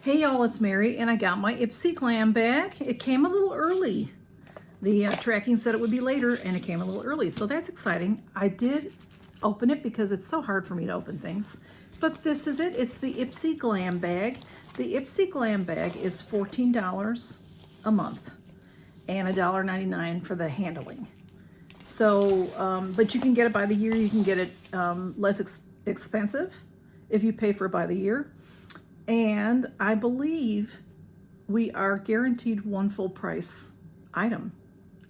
Hey y'all, it's Mary, and I got my Ipsy Glam bag. It came a little early. The tracking said it would be later, and it came a little early, so that's exciting. I did open it because it's so hard for me to open things. But this is it. It's the Ipsy Glam bag. The Ipsy Glam bag is $14 a month and $1.99 for the handling. So, but you can get it by the year. You can get it less expensive if you pay for it by the year. And I believe we are guaranteed one full price item.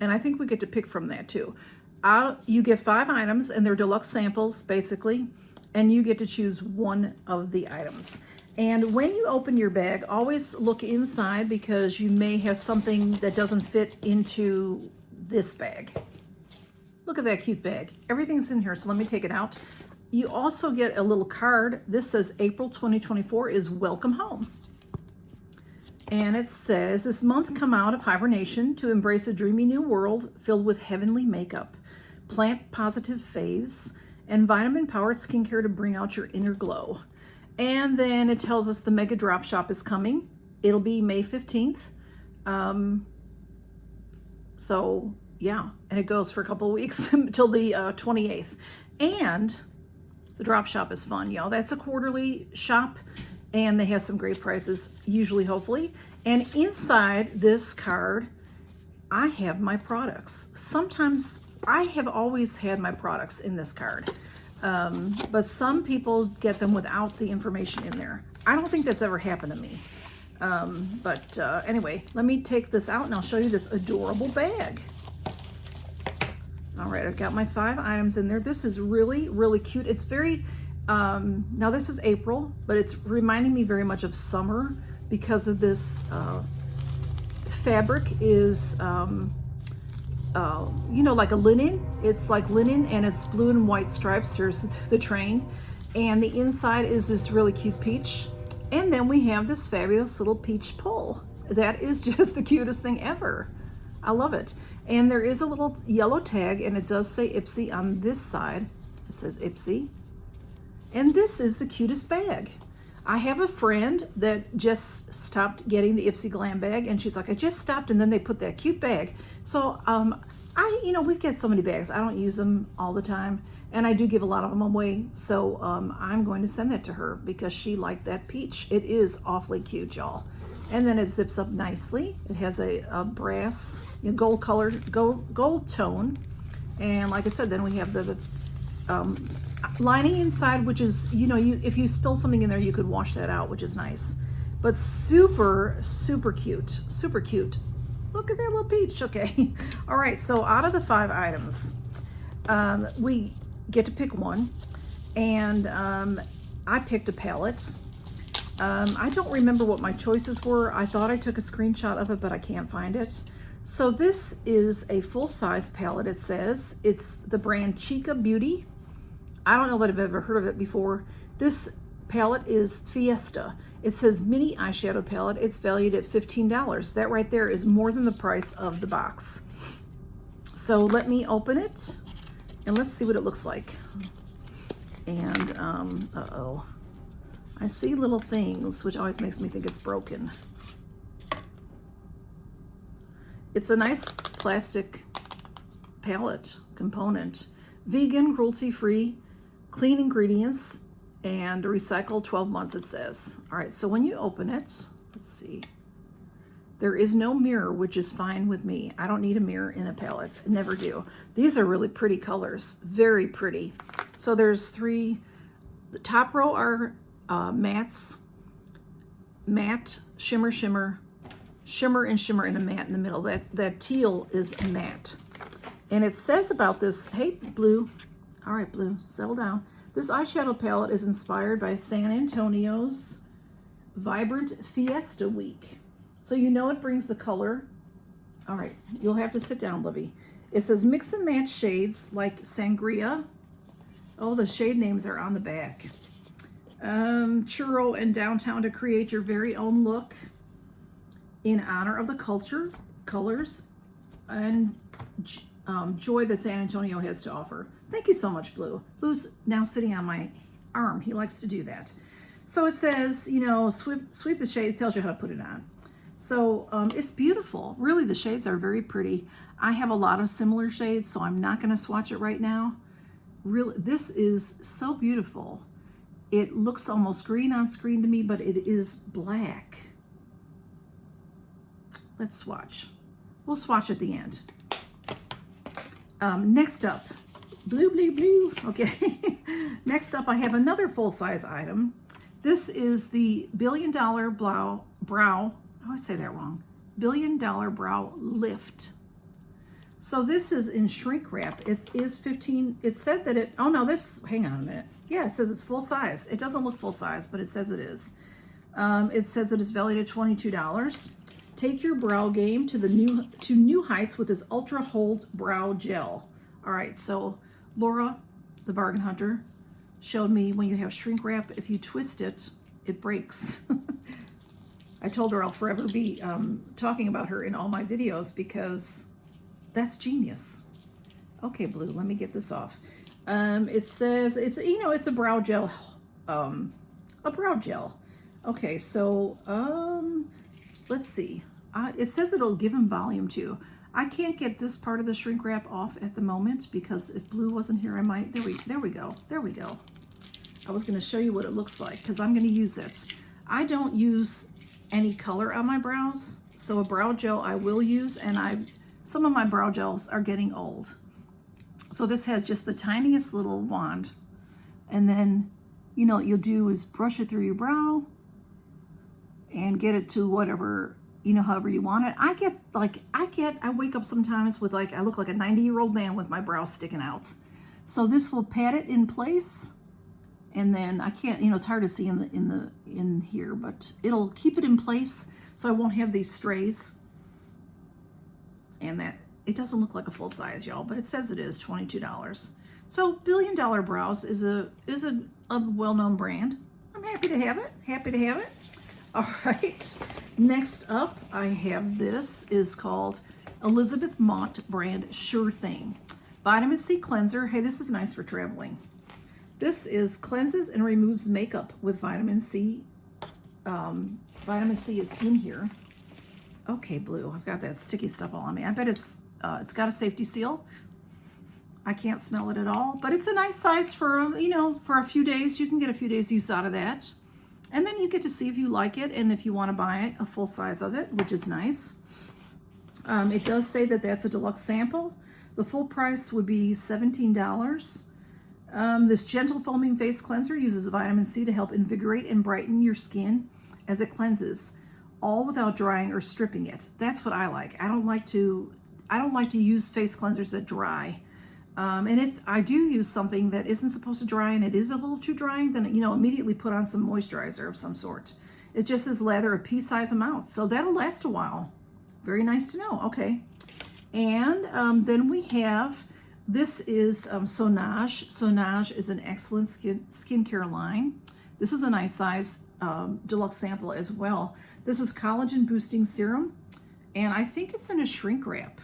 And I think we get to pick from that too. You get 5 items and they're deluxe samples basically, and you get to choose one of the items. And when you open your bag, always look inside because you may have something that doesn't fit into this bag. Look at that cute bag. Everything's in here, so let me take it out. You also get a little card. This says April 2024 is welcome home. And it says, this month come out of hibernation to embrace a dreamy new world filled with heavenly makeup, plant positive faves, and vitamin powered skincare to bring out your inner glow. And then it tells us the mega drop shop is coming. It'll be May 15th. So yeah, and it goes for a couple of weeks until the 28th. And the drop shop is fun, y'all. That's a quarterly shop, and they have some great prices, usually, hopefully. And inside this card, I have my products. Sometimes, I have always had my products in this card, but some people get them without the information in there. I don't think that's ever happened to me. Anyway, let me take this out, and I'll show you this adorable bag. All right, I've got my 5 items in there. This is really, really cute. It's very, now this is April, but it's reminding me very much of summer because of this fabric is, you know, like a linen. It's like linen and it's blue and white stripes. Here's the train. And the inside is this really cute peach. And then we have this fabulous little peach pull. That is just the cutest thing ever. I love it. And there is a little yellow tag, and it does say Ipsy on this side. It says Ipsy. And this is the cutest bag. I have a friend that just stopped getting the Ipsy Glam bag, and she's like, I just stopped, and then they put that cute bag. So we get so many bags. I don't use them all the time, and I do give a lot of them away. So I'm going to send that to her because she liked that peach. It is awfully cute, y'all. And then it zips up nicely. It has a brass, gold colored, gold tone. And like I said, then we have the lining inside, which is, if you spill something in there, you could wash that out, which is nice. But super, super cute. Super cute. Look at that little peach. Okay. All right. So out of the 5 items, we get to pick one. And I picked a palette. I don't remember what my choices were. I thought I took a screenshot of it, but I can't find it. So this is a full-size palette, it says. It's the brand Chica Beauty. I don't know that I've ever heard of it before. This palette is Fiesta. It says mini eyeshadow palette. It's valued at $15. That right there is more than the price of the box. So let me open it, and let's see what it looks like. And, uh-oh. I see little things, which always makes me think it's broken. It's a nice plastic palette component. Vegan, cruelty-free, clean ingredients, and recycled 12 months, it says. All right, so when you open it, let's see. There is no mirror, which is fine with me. I don't need a mirror in a palette. I never do. These are really pretty colors. Very pretty. So there's 3. The top row are mattes, matte, shimmer, shimmer, shimmer, and shimmer, and a matte in the middle. That teal is a matte. And it says about this, hey, Blue. All right, Blue, settle down. This eyeshadow palette is inspired by San Antonio's Vibrant Fiesta Week. So you know it brings the color. All right, you'll have to sit down, Libby. It says mix and match shades like Sangria. Oh, the shade names are on the back. Churro and Downtown to create your very own look in honor of the colors, and joy that San Antonio has to offer. Thank you so much, Blue. Blue's now sitting on my arm. He likes to do that. So it says, you know, sweep the shades, tells you how to put it on. So it's beautiful. Really, the shades are very pretty. I have a lot of similar shades, so I'm not going to swatch it right now. Really, this is so beautiful. It looks almost green on screen to me, but it is black. Let's swatch. We'll swatch at the end. Next up, blue, blue, blue. Okay. Next up, I have another full-size item. This is the $Billion Brow, I always say that wrong, $Billion Brow Lift. So this is in shrink wrap. It is 15, it said that it, oh no, this, hang on a minute. Yeah, it says it's full size. It doesn't look full size, but it says it is. It says it is valued at $22. Take your brow game to new heights with this Ultra Hold Brow Gel. All right, so Laura, the bargain hunter, showed me when you have shrink wrap, if you twist it, it breaks. I told her I'll forever be talking about her in all my videos because that's genius. Okay, Blue, let me get this off. It says it's, you know, it's a brow gel, a brow gel. Okay, so let's see. It says it'll give him volume too. I can't get this part of the shrink wrap off at the moment because if Blue wasn't here, I might. There we go. There we go. I was going to show you what it looks like because I'm going to use it. I don't use any color on my brows, so a brow gel I will use, and some of my brow gels are getting old. So this has just the tiniest little wand, and then, you know, what you'll do is brush it through your brow and get it to whatever, you know, however you want it. I wake up sometimes with I look like a 90-year-old man with my brows sticking out. So this will pat it in place, and then I can't, you know, it's hard to see in here, but it'll keep it in place so I won't have these strays. And that, it doesn't look like a full size, y'all, but it says it is $22. So $Billion Brows is a well-known brand. I'm happy to have it. Happy to have it. All right. Next up, I have this is called Elizabeth Mott brand Sure Thing Vitamin C Cleanser. Hey, this is nice for traveling. This is cleanses and removes makeup with vitamin C. Vitamin C is in here. Okay, Blue, I've got that sticky stuff all on me. I bet it's got a safety seal. I can't smell it at all, but it's a nice size for, you know, for a few days. You can get a few days use out of that. And then you get to see if you like it and if you want to buy it, a full size of it, which is nice. It does say that that's a deluxe sample. The full price would be $17. This gentle foaming face cleanser uses vitamin C to help invigorate and brighten your skin as it cleanses, all without drying or stripping it. That's what I like. I don't like to use face cleansers that dry. And if I do use something that isn't supposed to dry and it is a little too drying, then, you know, immediately put on some moisturizer of some sort. It just says lather a pea-size amount, so that'll last a while. Very nice to know. Okay. And then we have, this is Sonage. Sonage is an excellent skincare line. This is a nice size deluxe sample as well. This is collagen boosting serum, and I think it's in a shrink wrap,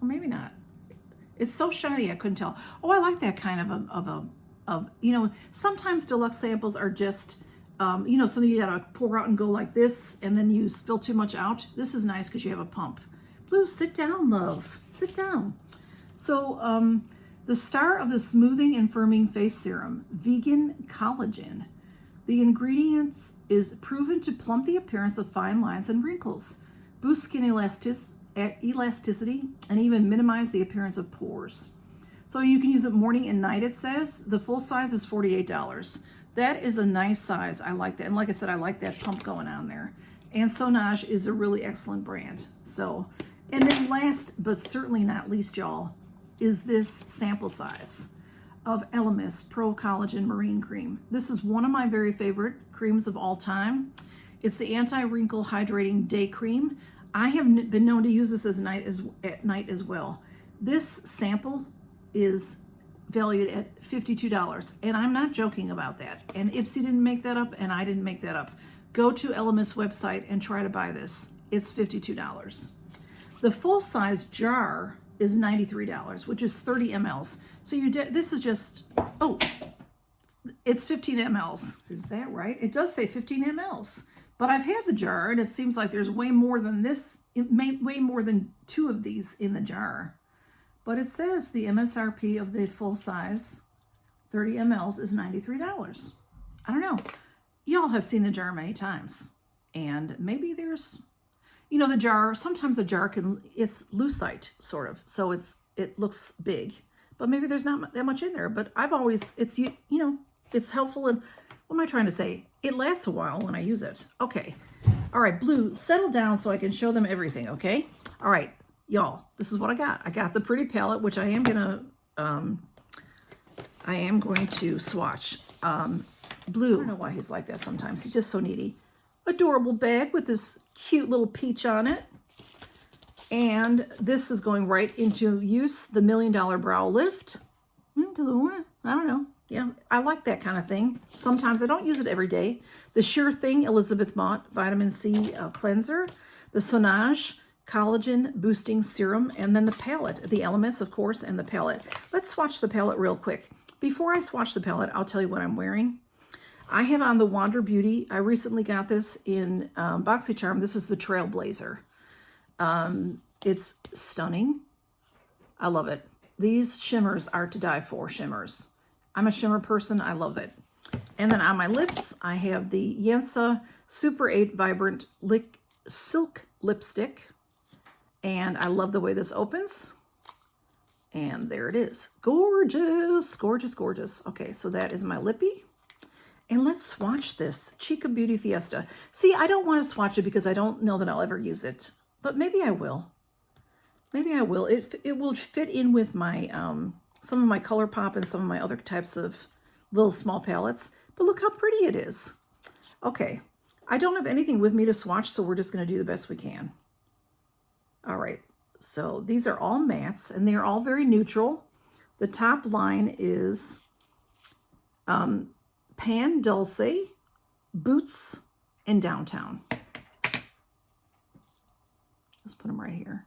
or maybe not. It's so shiny I couldn't tell. Oh, I like that kind of you know, sometimes deluxe samples are just, you know, something you gotta pour out and go like this, and then you spill too much out. This is nice because you have a pump. Blue, sit down, love. Sit down. So the star of the smoothing and firming face serum, vegan collagen. The ingredients is proven to plump the appearance of fine lines and wrinkles, boost skin elasticity, and even minimize the appearance of pores. So you can use it morning and night, it says. The full size is $48. That is a nice size. I like that. And like I said, I like that pump going on there. And Sonage is a really excellent brand. So, and then last but certainly not least, y'all, is this sample size of Elemis Pro Collagen Marine Cream. This is one of my very favorite creams of all time. It's the anti-wrinkle hydrating day cream. I have been known to use this at night as well. This sample is valued at $52, and I'm not joking about that. And Ipsy didn't make that up, and I didn't make that up. Go to Elemis website and try to buy this. It's $52. The full-size jar is $93, which is 30 mLs. So this is just, oh, It's 15 mLs. Is that right? It does say 15 mLs. But I've had the jar, and it seems like there's way more than this, way more than 2 of these in the jar. But it says the MSRP of the full size 30 mLs is $93. I don't know. Y'all have seen the jar many times. And maybe there's, you know, the jar, sometimes the jar it's lucite, sort of. So it looks big. But maybe there's not that much in there. But I've always, it's, you know, it's helpful. And what am I trying to say? It lasts a while when I use it. Okay. All right, Blue, settle down so I can show them everything, okay? All right, y'all, this is what I got. I got the pretty palette, which I am going to swatch. Blue, I don't know why he's like that sometimes. He's just so needy. Adorable bag with this cute little peach on it. And this is going right into use, the $1 Million Brow Lift. I don't know. Yeah, I like that kind of thing. Sometimes I don't use it every day. The Sure Thing Elizabeth Mott Vitamin C Cleanser. The Sonage Collagen Boosting Serum. And then the palette. The Elements, of course, and the palette. Let's swatch the palette real quick. Before I swatch the palette, I'll tell you what I'm wearing. I have on the Wander Beauty. I recently got this in Boxycharm. This is the Trailblazer. It's stunning. I love it. These shimmers are to die for, shimmers. I'm a shimmer person. I love it. And then on my lips, I have the Yensa Super 8 Vibrant Silk Lipstick. And I love the way this opens. And there it is. Gorgeous, gorgeous, gorgeous. Okay, so that is my lippy. And let's swatch this Chica Beauty Fiesta. See, I don't want to swatch it because I don't know that I'll ever use it. But maybe I will. Maybe I will. It will fit in with my some of my ColourPop and some of my other types of little small palettes. But look how pretty it is. Okay, I don't have anything with me to swatch, so we're just going to do the best we can. All right, so these are all mattes, and they're all very neutral. The top line is Pan Dulce, Boots, and Downtown. Let's put them right here.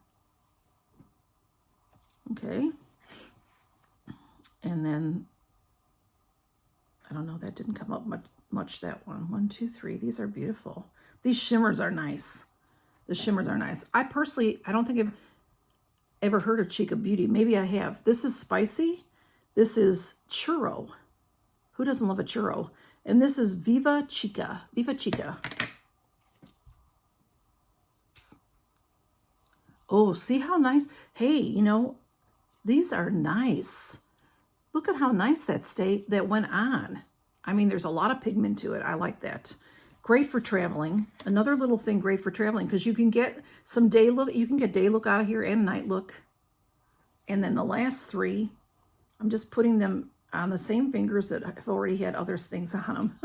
Okay. And then, I don't know, that didn't come up much that one. 1, 2, 3. These are beautiful. These shimmers are nice. The shimmers are nice. I personally, I don't think I've ever heard of Chica Beauty. Maybe I have. This is spicy. This is churro. Who doesn't love a churro? And this is Viva Chica. Viva Chica. Oops. Oh, see how nice? Hey, you know, these are nice. Look at how nice that went on. I mean, there's a lot of pigment to it. I like that. Great for traveling. Another little thing great for traveling because you can get some day look. You can get day look out of here and night look. And then the last 3, I'm just putting them on the same fingers that I've already had other things on them.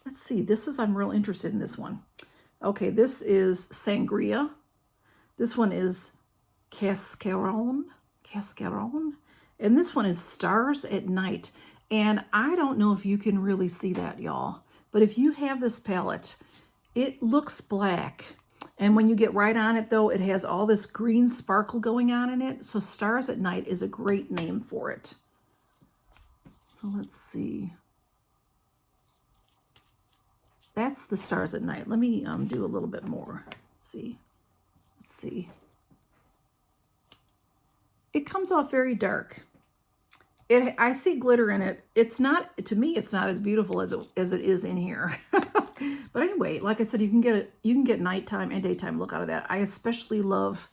Let's see. I'm real interested in this one. Okay, this is Sangria. This one is Cascarone. And this one is Stars at Night. And I don't know if you can really see that, y'all. But if you have this palette, it looks black. And when you get right on it, though, it has all this green sparkle going on in it. So Stars at Night is a great name for it. So let's see. That's the Stars at Night. Let me do a little bit more. Let's see. It comes off very dark. I see glitter in it. It's not, to me, it's not as beautiful as it is in here. But anyway, like I said, you can get nighttime and daytime look out of that. I especially love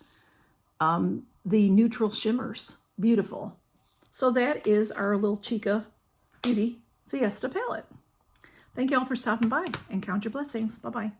the neutral shimmers. Beautiful. So that is our little Chica Beauty Fiesta palette. Thank you all for stopping by, and count your blessings. Bye-bye.